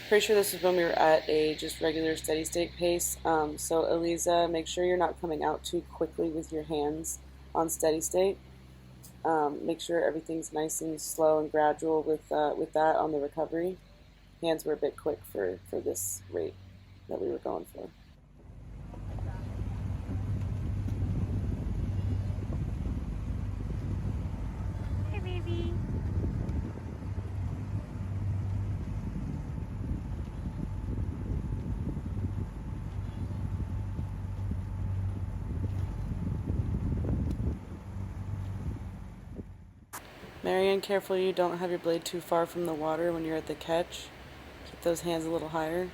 Pretty sure this is when we were at a just regular steady state pace. So Eliza, make sure you're not coming out too quickly with your hands on steady state. Make sure everything's nice and slow and gradual with that on the recovery. Hands were a bit quick for this rate that we were going for. Hey, baby. Marianne, careful you don't have your blade too far from the water when you're at the catch. Keep those hands a little higher.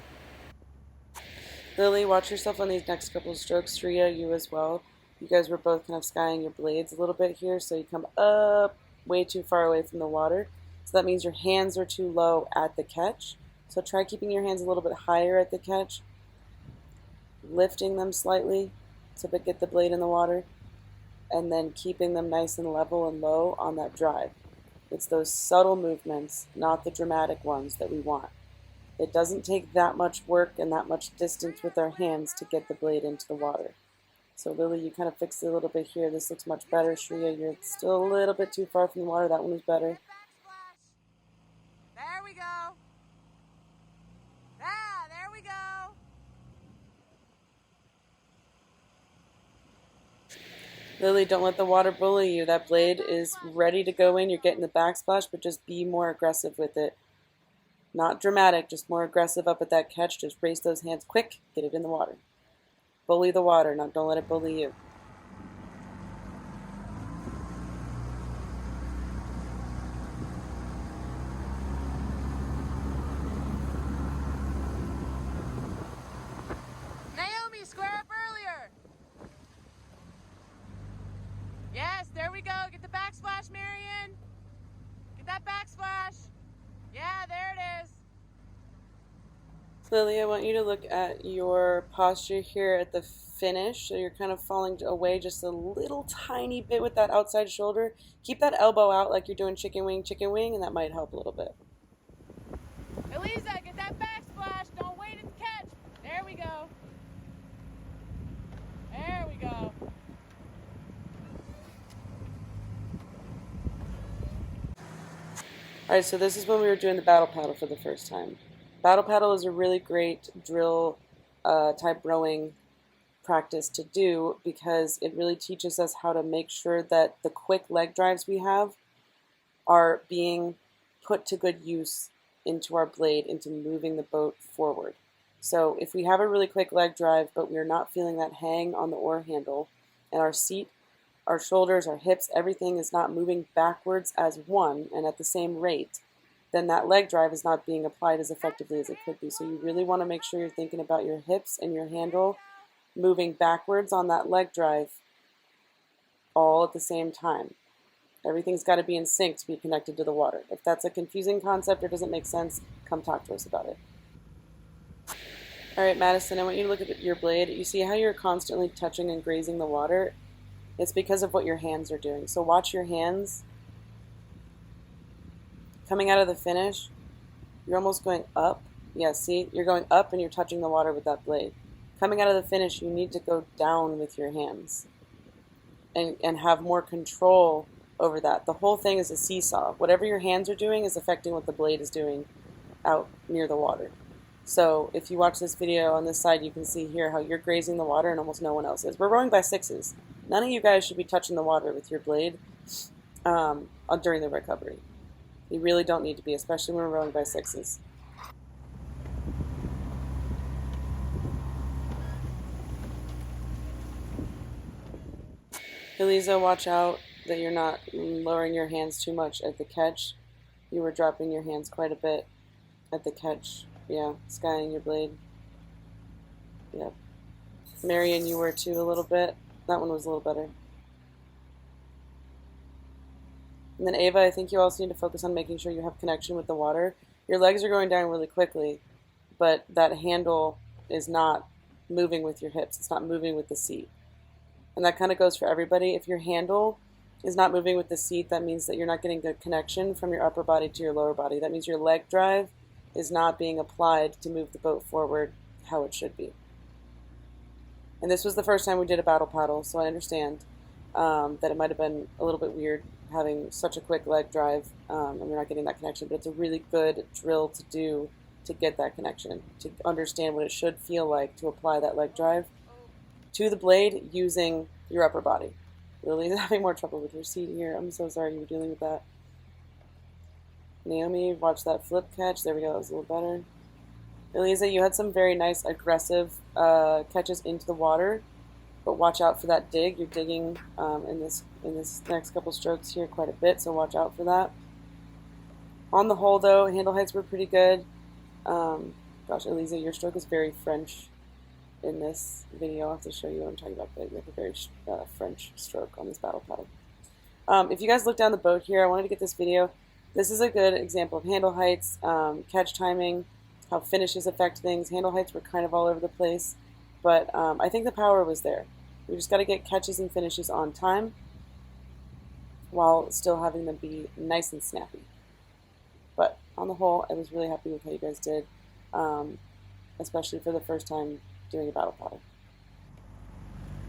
Lily, watch yourself on these next couple of strokes. Shreya, you as well. You guys were both kind of skying your blades a little bit here, so you come up way too far away from the water. So that means your hands are too low at the catch. So try keeping your hands a little bit higher at the catch, lifting them slightly to get the blade in the water, and then keeping them nice and level and low on that drive. It's those subtle movements, not the dramatic ones, that we want. It doesn't take that much work and that much distance with our hands to get the blade into the water. So Lily, you kind of fixed it a little bit here. This looks much better. Shreya, you're still a little bit too far from the water. That one was better. There we go. Ah, there we go. Lily, don't let the water bully you. That blade is ready to go in. You're getting the backsplash, but just be more aggressive with it. Not dramatic, just more aggressive up at that catch. Just raise those hands quick, get it in the water. Bully the water, don't let it bully you. Naomi, square up earlier. Yes, there we go. Get the backsplash, Marion. Get that backsplash. Yeah, there it is. Lily, I want you to look at your posture here at the finish. So you're kind of falling away just a little tiny bit with that outside shoulder. Keep that elbow out like you're doing chicken wing, and that might help a little bit. Eliza, get that backsplash. Don't wait at the catch. There we go. There we go. Alright, so this is when we were doing the battle paddle for the first time. Battle paddle is a really great drill type rowing practice to do because it really teaches us how to make sure that the quick leg drives we have are being put to good use into our blade, into moving the boat forward. So if we have a really quick leg drive, but we're not feeling that hang on the oar handle, and our seat, our shoulders, our hips, everything is not moving backwards as one and at the same rate, then that leg drive is not being applied as effectively as it could be. So you really want to make sure you're thinking about your hips and your handle moving backwards on that leg drive all at the same time. Everything's got to be in sync to be connected to the water. If that's a confusing concept or doesn't make sense, come talk to us about it. All right, Madison, I want you to look at your blade. You see how you're constantly touching and grazing the water? It's because of what your hands are doing. So watch your hands. Coming out of the finish, you're almost going up. Yeah, see? You're going up and you're touching the water with that blade. Coming out of the finish, you need to go down with your hands and have more control over that. The whole thing is a seesaw. Whatever your hands are doing is affecting what the blade is doing out near the water. So if you watch this video on this side, you can see here how you're grazing the water and almost no one else is. We're rowing by sixes. None of you guys should be touching the water with your blade during the recovery. You really don't need to be, especially when we're rowing by sixes. Eliza, watch out that you're not lowering your hands too much at the catch. You were dropping your hands quite a bit at the catch. Yeah, skying your blade. Yeah. Marion, you were too a little bit. That one was a little better. And then Ava, I think you also need to focus on making sure you have connection with the water. Your legs are going down really quickly, but that handle is not moving with your hips. It's not moving with the seat. And that kind of goes for everybody. If your handle is not moving with the seat, that means that you're not getting good connection from your upper body to your lower body. That means your leg drive is not being applied to move the boat forward how it should be. And this was the first time we did a battle paddle, so I understand that it might have been a little bit weird having such a quick leg drive and we're not getting that connection, but it's a really good drill to do to get that connection, to understand what it should feel like to apply that leg drive to the blade using your upper body. Lily's having more trouble with her seat here. I'm so sorry you were dealing with that. Naomi, watch that flip catch. There we go. That was a little better. Elisa, you had some very nice aggressive catches into the water, but watch out for that dig. You're digging in this next couple strokes here quite a bit, so watch out for that. On the whole, though, handle heights were pretty good. Gosh, Elisa, your stroke is very French in this video. I'll have to show you what I'm talking about, but you have a very French stroke on this battle paddle. If you guys look down the boat here, I wanted to get this video. This is a good example of handle heights, catch timing, how finishes affect things. Handle heights were kind of all over the place, but I think the power was there. We just got to get catches and finishes on time while still having them be nice and snappy. But on the whole, I was really happy with how you guys did, especially for the first time doing a battle paddle.